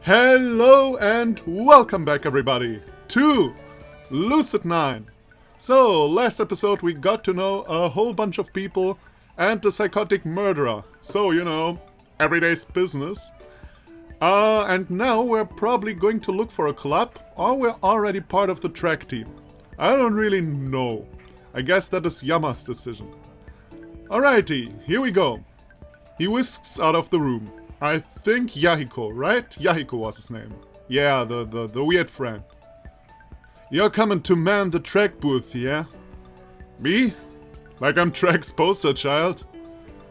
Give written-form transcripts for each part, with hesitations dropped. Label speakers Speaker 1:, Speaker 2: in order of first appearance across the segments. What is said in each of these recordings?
Speaker 1: Hello and welcome back everybody to Lucid9. So, last episode we got to know a whole bunch of people and the psychotic murderer. So, you know, everyday's business. And now we're probably going to look for a club, or we're already part of the track team. I don't really know. I guess that is Yama's decision. Alrighty, here we go. He whisks out of the room. I think Yahiko, right? Yahiko was his name. Yeah, the weird friend. You're coming to man the track booth, yeah? Me? Like I'm track's poster child?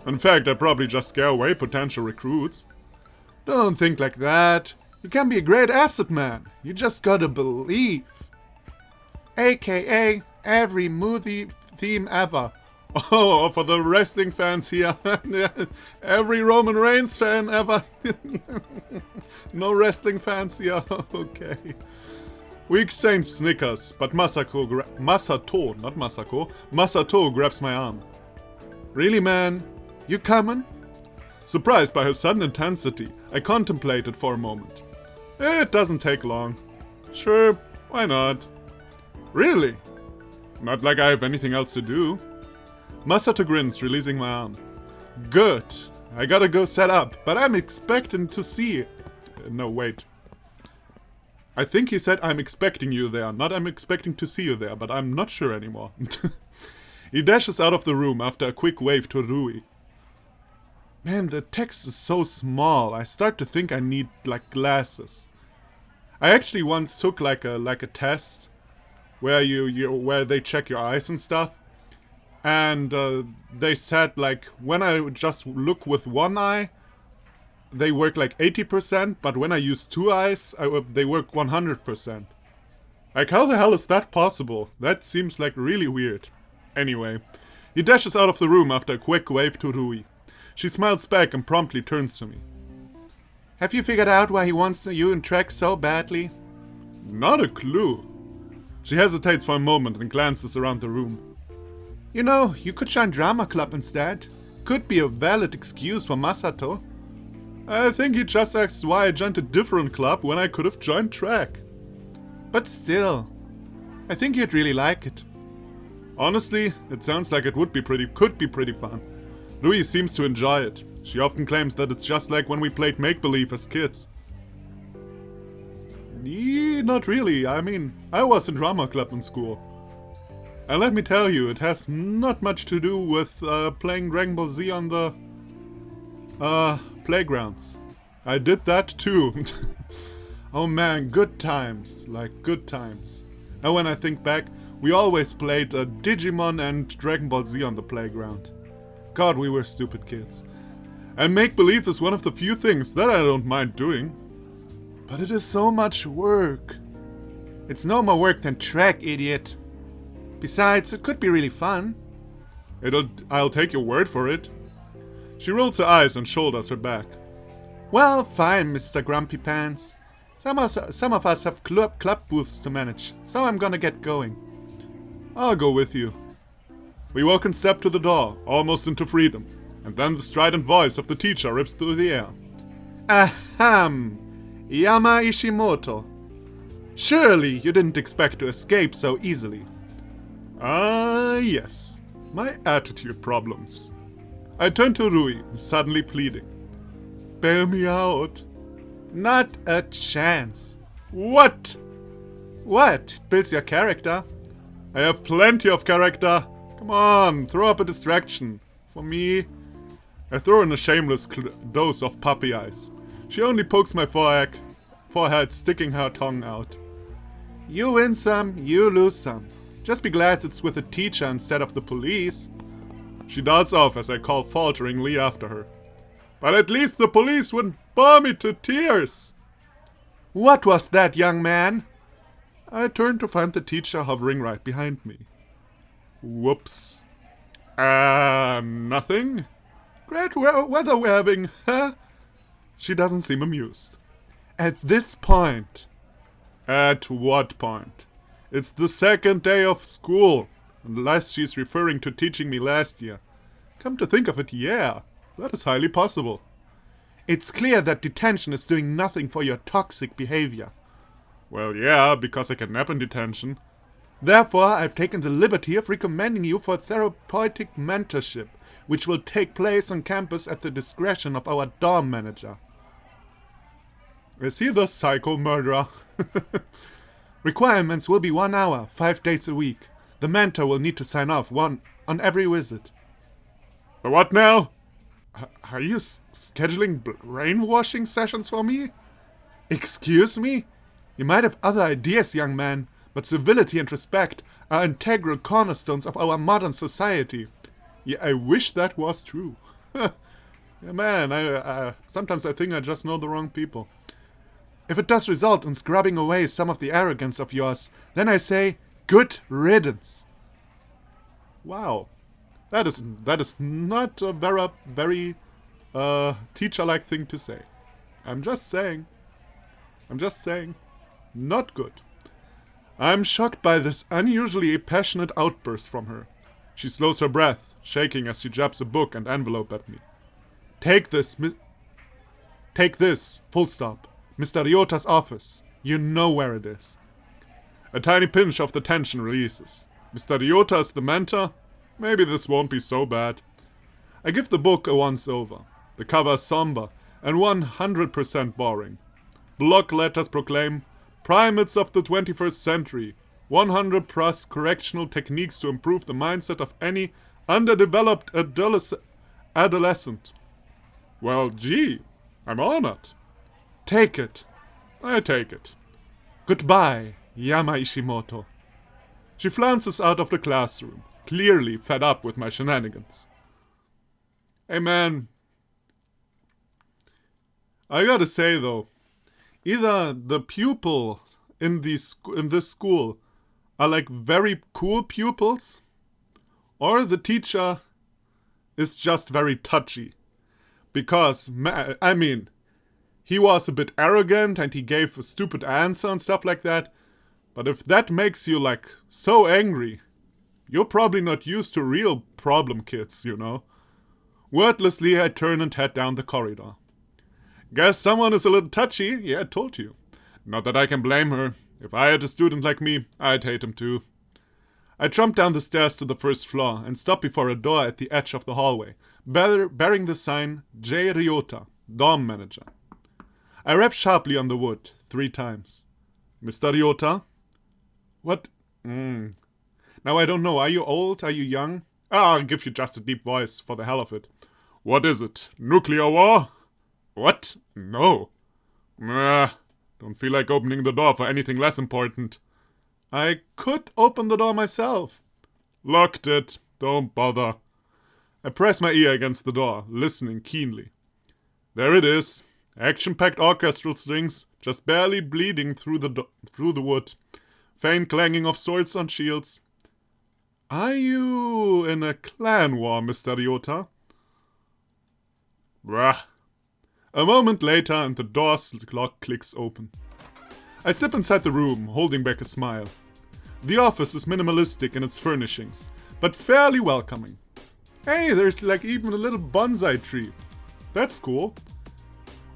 Speaker 1: In fact, I probably just scare away potential recruits. Don't think like that. You can be a great asset man. You just gotta believe. AKA every movie theme ever. Oh, for the wrestling fans here. Every Roman Reigns fan ever. No wrestling fans here. Okay. We exchange snickers, but Masato grabs my arm. Really, man? You coming? Surprised by her sudden intensity, I contemplated for a moment. It doesn't take long. Sure, why not? Really? Not like I have anything else to do. Masato grins, releasing my arm. Good. I gotta go set up, but I'm expecting to see... No, wait. I think he said I'm expecting you there, not I'm expecting to see you there, but I'm not sure anymore. He dashes out of the room after a quick wave to Rui. Man, the text is so small, I start to think I need, like, glasses. I actually once took, like a test, where where they check your eyes and stuff. And they said, like, when I just look with one eye, they work like 80%, but when I use two eyes, they work 100%. Like, how the hell is that possible? That seems like really weird. Anyway, he dashes out of the room after a quick wave to Rui. She smiles back and promptly turns to me. Have you figured out why he wants you in track so badly? Not a clue. She hesitates for a moment and glances around the room. You know, you could join drama club instead. Could be a valid excuse for Masato. I think he just asked why I joined a different club when I could have joined track. But still, I think you'd really like it. Honestly, it sounds like it could be pretty fun. Rui seems to enjoy it. She often claims that it's just like when we played make-believe as kids. Not really. I mean, I was in drama club in school. And let me tell you, it has not much to do with playing Dragon Ball Z on the playgrounds. I did that too. Oh man, good times. Like, good times. And when I think back, we always played Digimon and Dragon Ball Z on the playground. God, we were stupid kids. And make-believe is one of the few things that I don't mind doing. But it is so much work. It's no more work than track, idiot. Besides, it could be really fun. I'll take your word for it. She rolls her eyes and shoulders her back. Well, fine, Mr. Grumpy Pants. Some of us have club booths to manage, so I'm gonna get going. I'll go with you. We walk in step to the door, almost into freedom, and then the strident voice of the teacher rips through the air. Ahem! Yama Ishimoto. Surely you didn't expect to escape so easily. Yes. My attitude problems. I turn to Rui, suddenly pleading. Bail me out. Not a chance. What? What? Builds your character. I have plenty of character. Come on, throw up a distraction. For me. I throw in a shameless dose of puppy eyes. She only pokes my forehead, sticking her tongue out. You win some, you lose some. Just be glad it's with a teacher instead of the police. She darts off as I call falteringly after her. But at least the police wouldn't bore me to tears. What was that, young man? I turn to find the teacher hovering right behind me. Whoops. Nothing? Great weather we're having, huh? She doesn't seem amused. At this point. At what point? It's the second day of school, unless she's referring to teaching me last year. Come to think of it, yeah, that is highly possible. It's clear that detention is doing nothing for your toxic behavior. Well, yeah, because I can nap in detention. Therefore, I've taken the liberty of recommending you for therapeutic mentorship, which will take place on campus at the discretion of our dorm manager. Is he the psycho murderer? Requirements will be 1 hour, 5 days a week. The mentor will need to sign off on every visit. The what now? Are you scheduling brainwashing sessions for me? Excuse me? You might have other ideas, young man, but civility and respect are integral cornerstones of our modern society. Yeah, I wish that was true. Yeah, man, sometimes I think I just know the wrong people. If it does result in scrubbing away some of the arrogance of yours, then I say, good riddance. Wow. That is not a very teacher-like thing to say. I'm just saying. Not good. I'm shocked by this unusually passionate outburst from her. She slows her breath, shaking as she jabs a book and envelope at me. Take this, full stop. Mr. Ryota's office. You know where it is. A tiny pinch of the tension releases. Mr. Ryota is the mentor? Maybe this won't be so bad. I give the book a once-over. The cover is somber and 100% boring. Block letters proclaim, Primates of the 21st century. 100 plus correctional techniques to improve the mindset of any underdeveloped adolescent. Well, gee, I'm honored. Take it. I take it. Goodbye, Yama Ishimoto. She flounces out of the classroom, clearly fed up with my shenanigans. Hey man, I gotta say though, either the pupils in this school are like very cool pupils, or the teacher is just very touchy. Because, I mean, he was a bit arrogant and he gave a stupid answer and stuff like that. But if that makes you like so angry, you're probably not used to real problem kids, you know. Wordlessly, I turn and head down the corridor. Guess someone is a little touchy. Yeah, I told you. Not that I can blame her. If I had a student like me, I'd hate him too. I jump down the stairs to the first floor and stop before a door at the edge of the hallway, bearing the sign J. Ryota, dorm manager. I rap sharply on the wood 3 times. Mr. Ryota? What? Now I don't know. Are you old? Are you young? I'll give you just a deep voice for the hell of it. What is it? Nuclear war? What? No. Don't feel like opening the door for anything less important. I could open the door myself. Locked it. Don't bother. I press my ear against the door, listening keenly. There it is. Action-packed orchestral strings, just barely bleeding through the wood. Faint clanging of swords on shields. Are you in a clan war, Mr. Ryota? Brah. A moment later and the door's lock clicks open. I slip inside the room, holding back a smile. The office is minimalistic in its furnishings, but fairly welcoming. Hey, there's like even a little bonsai tree. That's cool.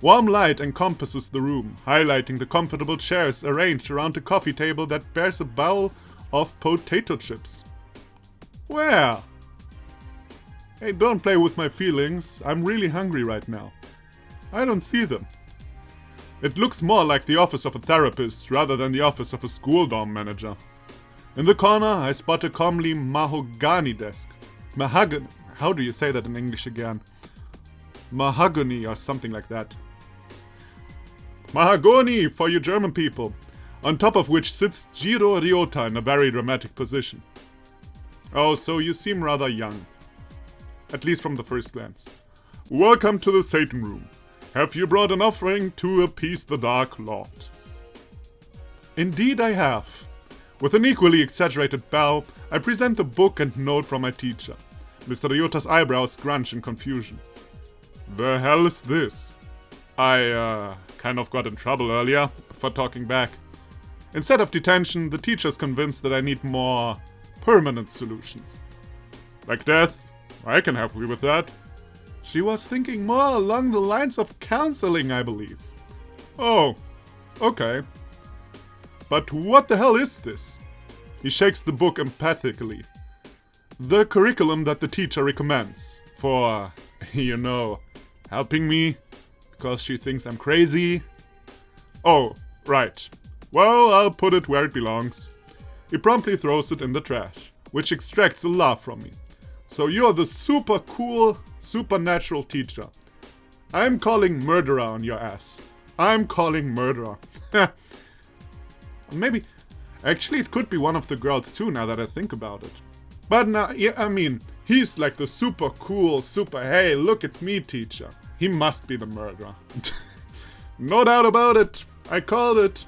Speaker 1: Warm light encompasses the room, highlighting the comfortable chairs arranged around a coffee table that bears a bowl of potato chips. Where? Hey, don't play with my feelings. I'm really hungry right now. I don't see them. It looks more like the office of a therapist rather than the office of a school dorm manager. In the corner, I spot a comely mahogany desk. Mahogany. How do you say that in English again? Mahogany or something like that. Mahogany for you German people, on top of which sits Jiro Ryota in a very dramatic position. Oh, so you seem rather young. At least from the first glance. Welcome to the Satan Room. Have you brought an offering to appease the Dark Lord? Indeed I have. With an equally exaggerated bow, I present the book and note from my teacher. Mr. Ryota's eyebrows scrunch in confusion. The hell is this? I kind of got in trouble earlier for talking back. Instead of detention, the teacher's convinced that I need more permanent solutions. Like death? I can help you with that. She was thinking more along the lines of counseling, I believe. Oh, okay. But what the hell is this? He shakes the book empathically. The curriculum that the teacher recommends for, helping me because she thinks I'm crazy. Oh, right. Well, I'll put it where it belongs. He promptly throws it in the trash, which extracts a laugh from me. So you're the super cool, supernatural teacher. I'm calling murderer on your ass. I'm calling murderer. Maybe, actually it could be one of the girls too now that I think about it. But now, he's like the super cool, hey, look at me teacher. He must be the murderer. No doubt about it. I called it.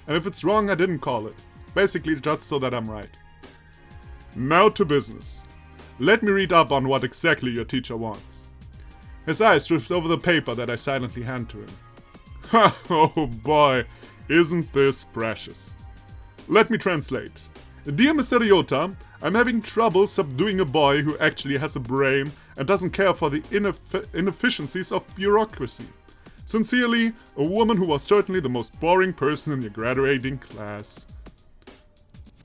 Speaker 1: And if it's wrong, I didn't call it. Basically just so that I'm right. Now to business. Let me read up on what exactly your teacher wants. His eyes drift over the paper that I silently hand to him. Ha, oh boy, isn't this precious. Let me translate. Dear Mr. Ryota, I'm having trouble subduing a boy who actually has a brain and doesn't care for the inefficiencies of bureaucracy. Sincerely, a woman who was certainly the most boring person in your graduating class.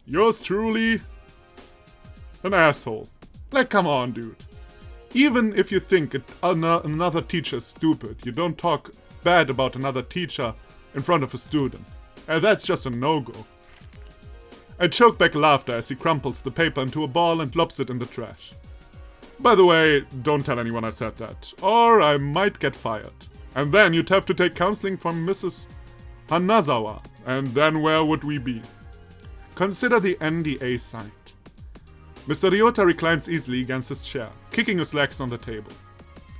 Speaker 1: Yours truly, an asshole. Like, come on, dude. Even if you think another teacher is stupid, you don't talk bad about another teacher in front of a student. And that's just a no-go. I choke back laughter as he crumples the paper into a ball and lobs it in the trash. By the way, don't tell anyone I said that, or I might get fired. And then you'd have to take counseling from Mrs. Hanazawa, and then where would we be? Consider the NDA signed. Mr. Ryota reclines easily against his chair, kicking his legs on the table.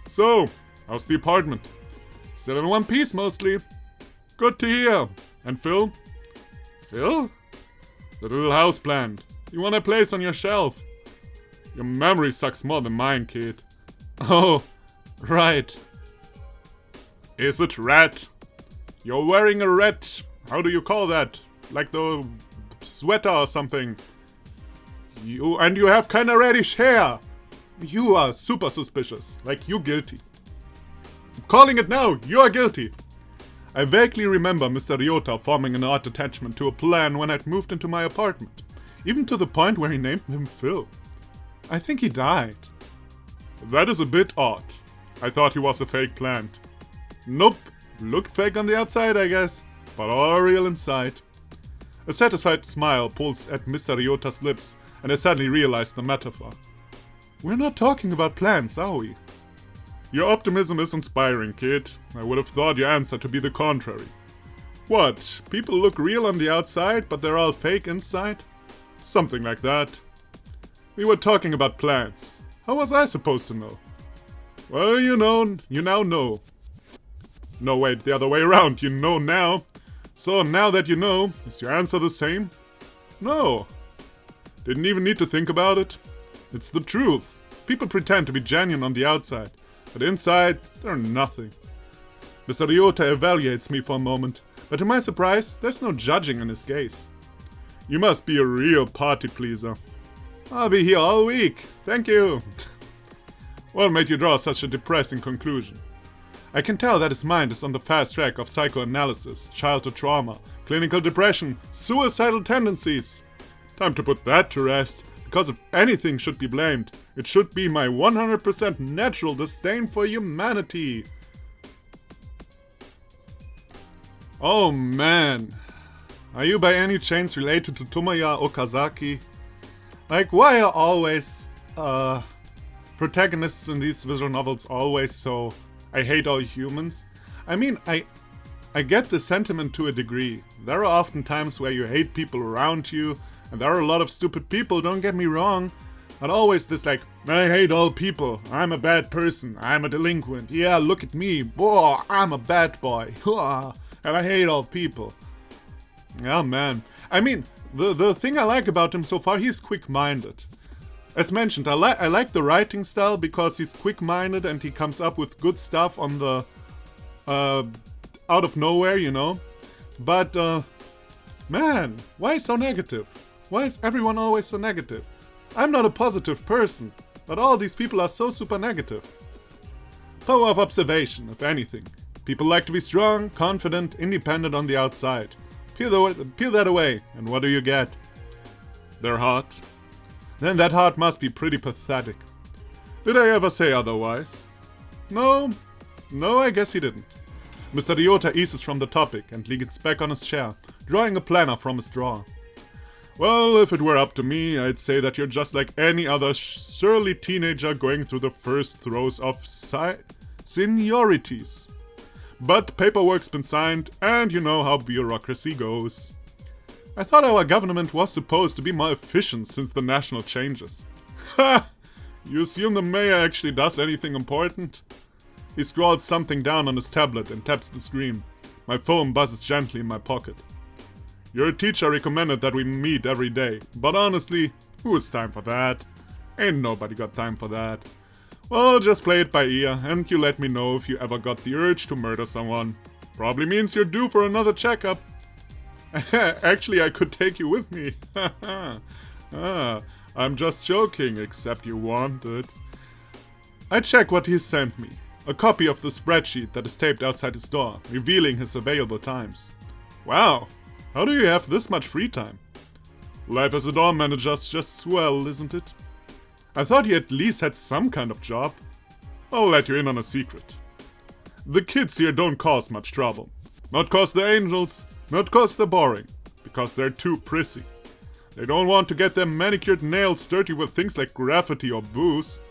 Speaker 1: So, how's the apartment? Still in one piece, mostly. Good to hear. And Phil? Phil? The little house planned. You want a place on your shelf. Your memory sucks more than mine, kid. Oh, right. Is it red? You're wearing a red... How do you call that? Like the sweater or something. You have kinda reddish hair. You are super suspicious. Like, you guilty. I'm calling it now. You are guilty. I vaguely remember Mr. Ryota forming an odd attachment to a plan when I'd moved into my apartment. Even to the point where he named him Phil. I think he died. That is a bit odd. I thought he was a fake plant. Nope. Looked fake on the outside, I guess. But all real inside. A satisfied smile pulls at Mr. Ryota's lips, and I suddenly realize the metaphor. We're not talking about plants, are we? Your optimism is inspiring, kid. I would have thought your answer to be the contrary. What? People look real on the outside, but they're all fake inside? Something like that. We were talking about plants. How was I supposed to know? Well, you now know. No, wait, the other way around. You know now. So now that you know, is your answer the same? No. Didn't even need to think about it. It's the truth. People pretend to be genuine on the outside, but inside, they're nothing. Mr. Ryota evaluates me for a moment, but to my surprise, there's no judging in his gaze. You must be a real party pleaser. I'll be here all week. Thank you. What made you draw such a depressing conclusion? I can tell that his mind is on the fast track of psychoanalysis, childhood trauma, clinical depression, suicidal tendencies. Time to put that to rest, because if anything should be blamed, it should be my 100% natural disdain for humanity. Oh man. Are you by any chance related to Tomoya Okazaki? Like, why are always, protagonists in these visual novels always so... I hate all humans? I mean, I get the sentiment to a degree. There are often times where you hate people around you, and there are a lot of stupid people, don't get me wrong. But always this like, I hate all people, I'm a bad person, I'm a delinquent, yeah, look at me, boy, I'm a bad boy, and I hate all people. Yeah, man. I mean, the thing I like about him so far, he's quick-minded. As mentioned, I like the writing style because he's quick-minded and he comes up with good stuff on the... out of nowhere, you know? But, man, why so negative? Why is everyone always so negative? I'm not a positive person, but all these people are so super negative. Power of observation, if anything. People like to be strong, confident, independent on the outside. Peel that away, and what do you get? Their heart. Then that heart must be pretty pathetic. Did I ever say otherwise? No, I guess he didn't. Mr. Ryota eases from the topic and leans back on his chair, drawing a planner from his drawer. Well, if it were up to me, I'd say that you're just like any other surly teenager going through the first throes of seniorities. But paperwork's been signed, and you know how bureaucracy goes. I thought our government was supposed to be more efficient since the national changes. Ha! You assume the mayor actually does anything important? He scrawls something down on his tablet and taps the screen. My phone buzzes gently in my pocket. Your teacher recommended that we meet every day, but honestly, who has time for that? Ain't nobody got time for that. Well, just play it by ear, and you let me know if you ever got the urge to murder someone. Probably means you're due for another checkup. Actually, I could take you with me. I'm just joking, except you wanted. I check what he sent me. A copy of the spreadsheet that is taped outside his door, revealing his available times. Wow, how do you have this much free time? Life as a dorm manager's just swell, isn't it? I thought you at least had some kind of job. I'll let you in on a secret. The kids here don't cause much trouble. Not cause they're angels, not cause they're boring, because they're too prissy. They don't want to get their manicured nails dirty with things like graffiti or booze.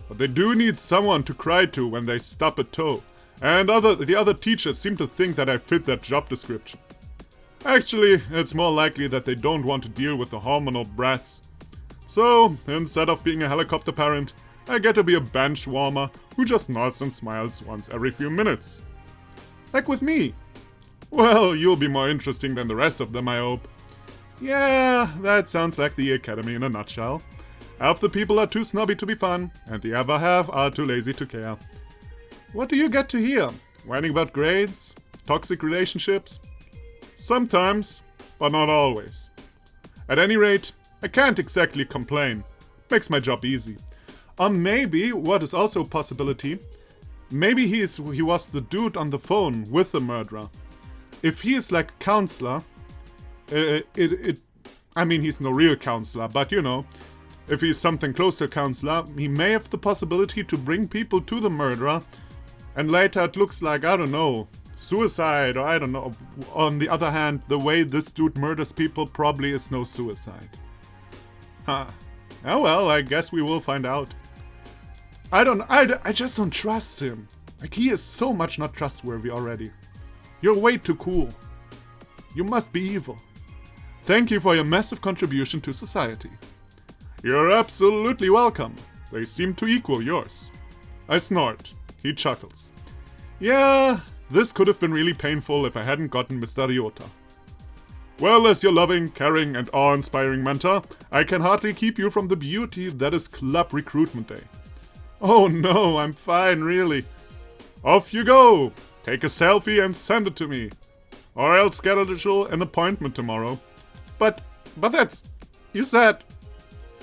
Speaker 1: But they do need someone to cry to when they stub a toe, and the other teachers seem to think that I fit that job description. Actually, it's more likely that they don't want to deal with the hormonal brats. So, instead of being a helicopter parent, I get to be a bench warmer who just nods and smiles once every few minutes. Like with me. Well, you'll be more interesting than the rest of them, I hope. Yeah, that sounds like the academy in a nutshell. Half the people are too snobby to be fun, and the other half are too lazy to care. What do you get to hear? Whining about grades? Toxic relationships? Sometimes, but not always. At any rate, I can't exactly complain. Makes my job easy. Or maybe, what is also a possibility, maybe he was the dude on the phone with the murderer. If he is like Counsellor, I mean, he's no real counselor, but you know, if he's something close to a counselor, he may have the possibility to bring people to the murderer, and later it looks like, I don't know, suicide, or I don't know. On the other hand, the way this dude murders people probably is no suicide. Huh. Oh well, I guess we will find out. I just don't trust him. Like, he is so much not trustworthy already. You're way too cool. You must be evil. Thank you for your massive contribution to society. You're absolutely welcome. They seem to equal yours. I snort. He chuckles. Yeah, this could have been really painful if I hadn't gotten Mr. Ryota. Well, as your loving, caring, and awe-inspiring mentor, I can hardly keep you from the beauty that is Club Recruitment Day. Oh no, I'm fine, really. Off you go! Take a selfie and send it to me. Or I'll schedule an appointment tomorrow. But that's... You said...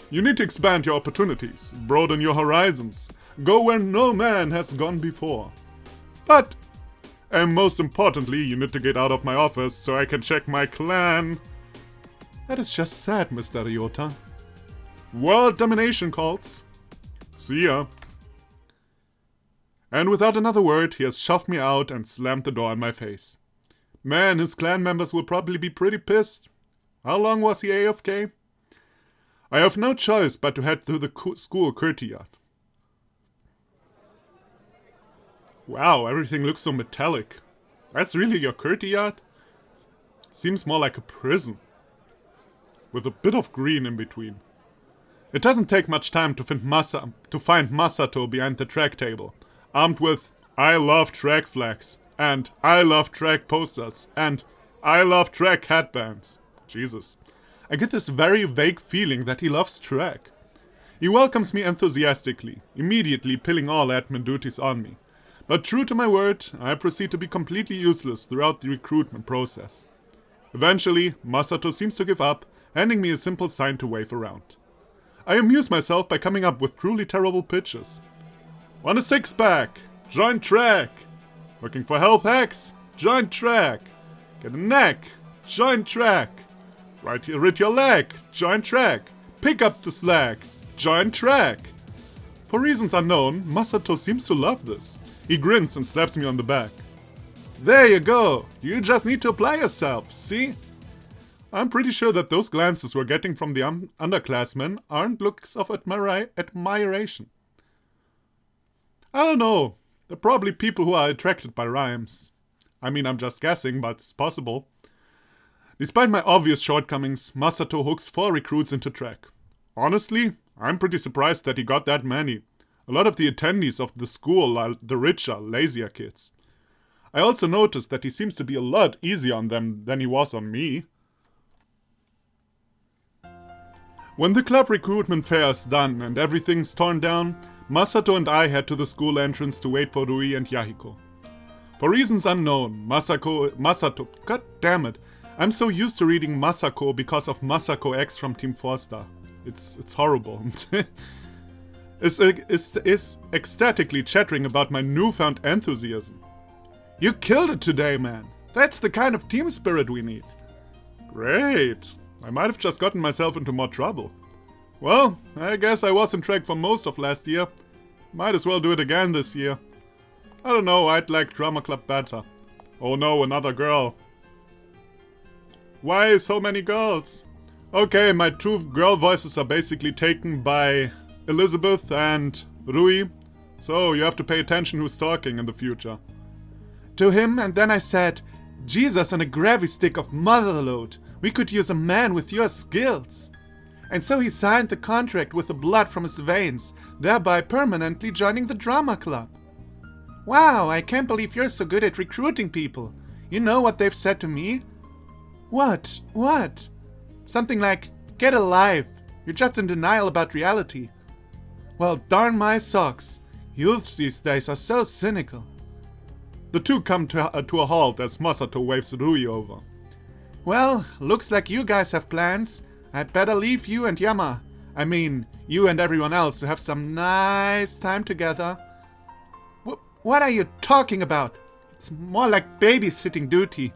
Speaker 1: You need to expand your opportunities, broaden your horizons, go where no man has gone before. But... And most importantly, you need to get out of my office so I can check my clan. That is just sad, Mr. Ryota. World domination calls. See ya. And without another word, he has shoved me out and slammed the door in my face. Man, his clan members will probably be pretty pissed. How long was he AFK? I have no choice but to head to the school courtyard. Wow, everything looks so metallic. That's really your courtyard? Seems more like a prison. With a bit of green in between. It doesn't take much time to find Masato behind the track table, armed with I love track flags, and I love track posters, and I love track headbands. Jesus. I get this very vague feeling that he loves track. He welcomes me enthusiastically, immediately pilling all admin duties on me. But true to my word, I proceed to be completely useless throughout the recruitment process. Eventually, Masato seems to give up, handing me a simple sign to wave around. I amuse myself by coming up with truly terrible pitches. Want a six-pack? Join track. Looking for health hacks? Join track. Get a neck? Join track. Rid your leg? Join track. Pick up the slack? Join track. For reasons unknown, Masato seems to love this. He grins and slaps me on the back. There you go. You just need to apply yourself, see? I'm pretty sure that those glances we're getting from the underclassmen aren't looks of admiration. I don't know. They're probably people who are attracted by rhymes. I mean, I'm just guessing, but it's possible. Despite my obvious shortcomings, Masato hooks 4 recruits into track. Honestly, I'm pretty surprised that he got that many. A lot of the attendees of the school are the richer, lazier kids. I also noticed that he seems to be a lot easier on them than he was on me. When the club recruitment fair is done and everything's torn down, Masato and I head to the school entrance to wait for Rui and Yahiko. For reasons unknown, Masato, god damn it, I'm so used to reading Masako because of Masako X from Team 4-Star. It's horrible. is ecstatically chattering about my newfound enthusiasm. You killed it today, man. That's the kind of team spirit we need. Great. I might have just gotten myself into more trouble. Well, I guess I was in track for most of last year. Might as well do it again this year. I don't know, I'd like drama club better. Oh no, another girl. Why so many girls? Okay, my 2 girl voices are basically taken by Elizabeth and Rui. So you have to pay attention who's talking in the future. To him, and then I said, Jesus on a gravy stick of motherload. We could use a man with your skills. And so he signed the contract with the blood from his veins, thereby permanently joining the drama club. Wow, I can't believe you're so good at recruiting people. You know what they've said to me? What? What? Something like, get a life. You're just in denial about reality. Well, darn my socks. Youths these days are so cynical. The two come to a halt as Masato waves Rui over. Well, looks like you guys have plans. I'd better leave you and Yama. I mean, you and everyone else to have some nice time together. What are you talking about? It's more like babysitting duty,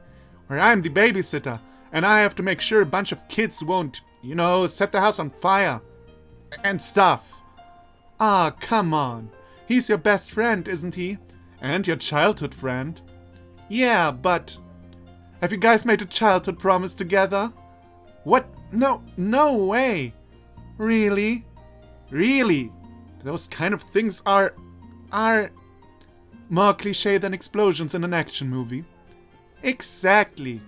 Speaker 1: where I'm the babysitter, and I have to make sure a bunch of kids won't, set the house on fire. And stuff. Ah, come on. He's your best friend, isn't he? And your childhood friend. Yeah, but... Have you guys made a childhood promise together? What? No way. Really? Really? Those kind of things are more cliché than explosions in an action movie. Exactly.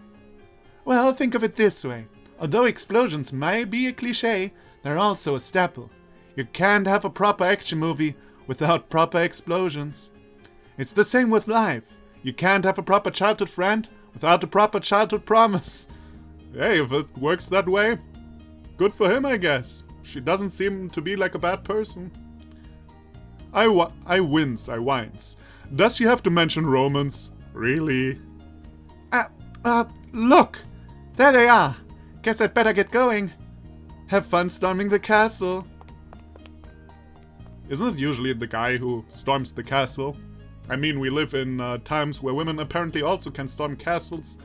Speaker 1: Well, think of it this way. Although explosions may be a cliché, they're also a staple. You can't have a proper action movie without proper explosions. It's the same with life. You can't have a proper childhood friend without a proper childhood promise. Hey, if it works that way, good for him, I guess. She doesn't seem to be like a bad person. I whines. Does she have to mention romance? Really? Look! There they are! Guess I'd better get going. Have fun storming the castle. Isn't it usually the guy who storms the castle? I mean, we live in times where women apparently also can storm castles,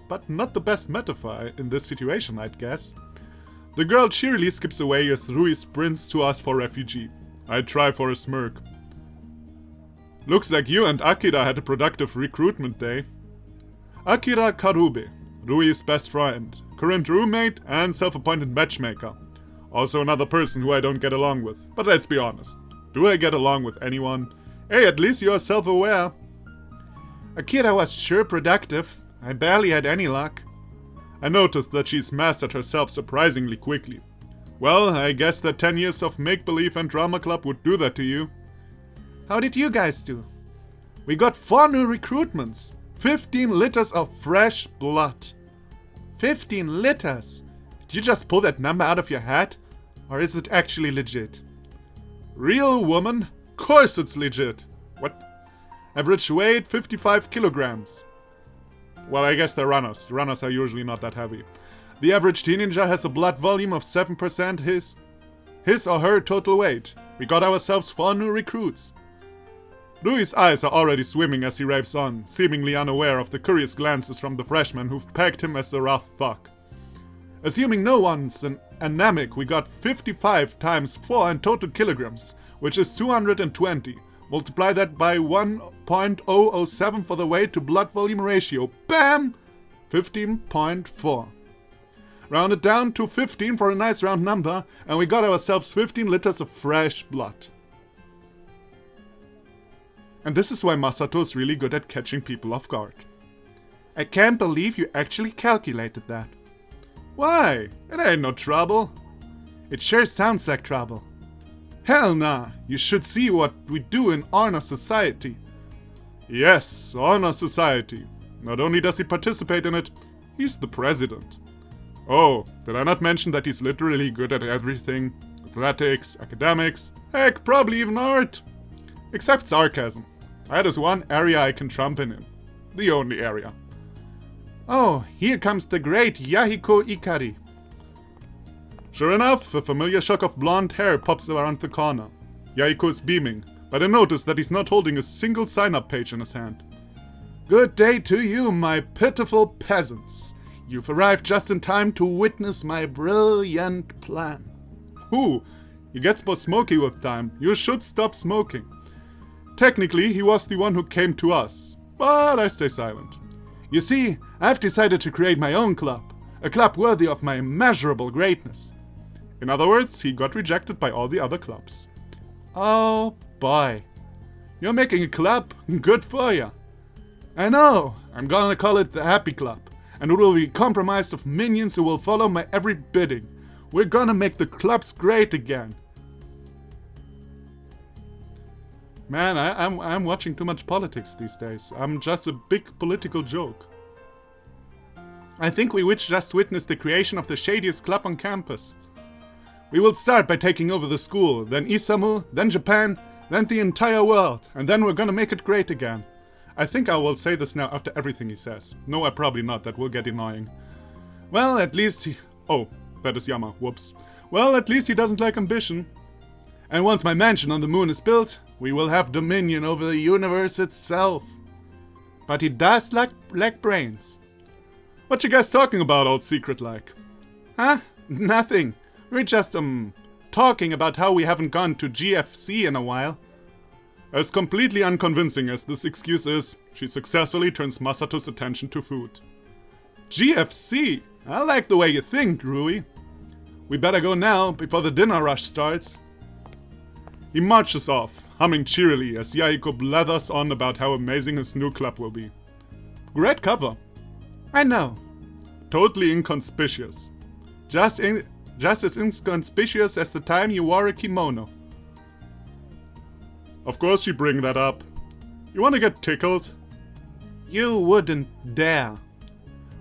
Speaker 1: but not the best metaphor in this situation, I'd guess. The girl cheerily skips away as Rui sprints to us for refugee. I try for a smirk. Looks like you and Akira had a productive recruitment day. Akira Karube, Rui's best friend, current roommate and self-appointed matchmaker. Also another person who I don't get along with, but let's be honest. Do I get along with anyone? Hey, at least you're self-aware. Akira was sure productive. I barely had any luck. I noticed that she's mastered herself surprisingly quickly. Well, I guess that 10 years of make-believe and drama club would do that to you. How did you guys do? We got 4 new recruitments. 15 liters of fresh blood. 15 liters? Did you just pull that number out of your hat? Or is it actually legit? Real woman? Course it's legit. What? Average weight 55 kilograms. Well, I guess they're runners. Runners are usually not that heavy. The average teenager has a blood volume of 7% his or her total weight. We got ourselves 4 new recruits. Rui's eyes are already swimming as he raves on, seemingly unaware of the curious glances from the freshmen who've pegged him as the rough fuck. Assuming no one's an anemic, we got 55 times 4 in total kilograms, which is 220. Multiply that by 1.007 for the weight to blood volume ratio. Bam! 15.4. Round it down to 15 for a nice round number, and we got ourselves 15 liters of fresh blood. And this is why Masato is really good at catching people off guard. I can't believe you actually calculated that. Why? It ain't no trouble. It sure sounds like trouble. Hell nah, you should see what we do in Honor Society. Yes, Honor Society. Not only does he participate in it, he's the president. Oh, did I not mention that he's literally good at everything? Athletics, academics, heck, probably even art. Except sarcasm. That is one area I can trump him in. The only area. Oh, here comes the great Yahiko Ikari. Sure enough, a familiar shock of blonde hair pops around the corner. Yahiko is beaming, but I notice that he's not holding a single sign-up page in his hand. Good day to you, my pitiful peasants. You've arrived just in time to witness my brilliant plan. Ooh, he gets more smoky with time. You should stop smoking. Technically, he was the one who came to us, but I stay silent. You see, I've decided to create my own club, a club worthy of my immeasurable greatness. In other words, he got rejected by all the other clubs. Oh boy. You're making a club? Good for ya. I know, I'm gonna call it the Happy Club, and it will be comprised of minions who will follow my every bidding. We're gonna make the clubs great again. Man, I'm watching too much politics these days. I'm just a big political joke. I think we just witnessed the creation of the shadiest club on campus. We will start by taking over the school, then Isamu, then Japan, then the entire world, and then we're gonna make it great again. I think I will say this now after everything he says. No, I probably not, that will get annoying. Well, at least he... Oh, that is Yama, whoops. Well, at least he doesn't like ambition. And once my mansion on the moon is built, we will have dominion over the universe itself. But he does lack brains. What you guys talking about, old secret-like? Huh? Nothing. We're just, talking about how we haven't gone to GFC in a while. As completely unconvincing as this excuse is, she successfully turns Masato's attention to food. GFC? I like the way you think, Rui. We better go now, before the dinner rush starts. He marches off, humming cheerily as Yahiko blathers on about how amazing his new club will be. Great cover. I know. Totally inconspicuous. Just as inconspicuous as the time you wore a kimono. Of course you bring that up. You wanna get tickled? You wouldn't dare.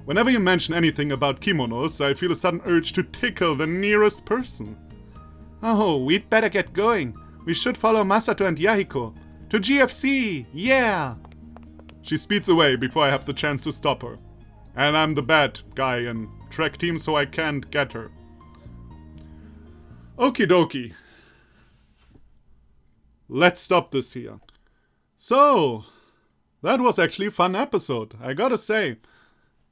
Speaker 1: Whenever you mention anything about kimonos, I feel a sudden urge to tickle the nearest person. Oh, we'd better get going. We should follow Masato and Yahiko. To GFC, yeah! She speeds away before I have the chance to stop her. And I'm the bad guy in track team, so I can't get her. Okie dokie. Let's stop this here. So, that was actually a fun episode, I gotta say.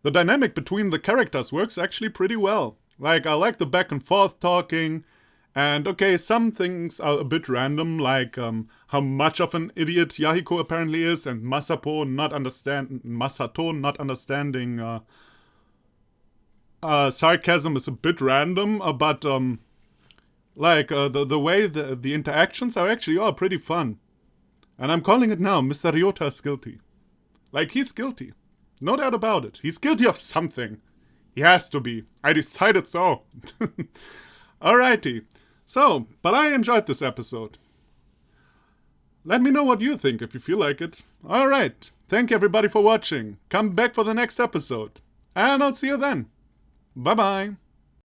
Speaker 1: The dynamic between the characters works actually pretty well. Like, I like the back and forth talking. And okay, some things are a bit random, like how much of an idiot Yahiko apparently is, and Masato not understanding sarcasm is a bit random, but like the way the interactions are actually all pretty fun. And I'm calling it now, Mr. Ryota is guilty. Like, he's guilty. No doubt about it. He's guilty of something. He has to be. I decided so. Alrighty. So, but I enjoyed this episode. Let me know what you think if you feel like it. Alright. Thank you everybody for watching. Come back for the next episode. And I'll see you then. Bye bye.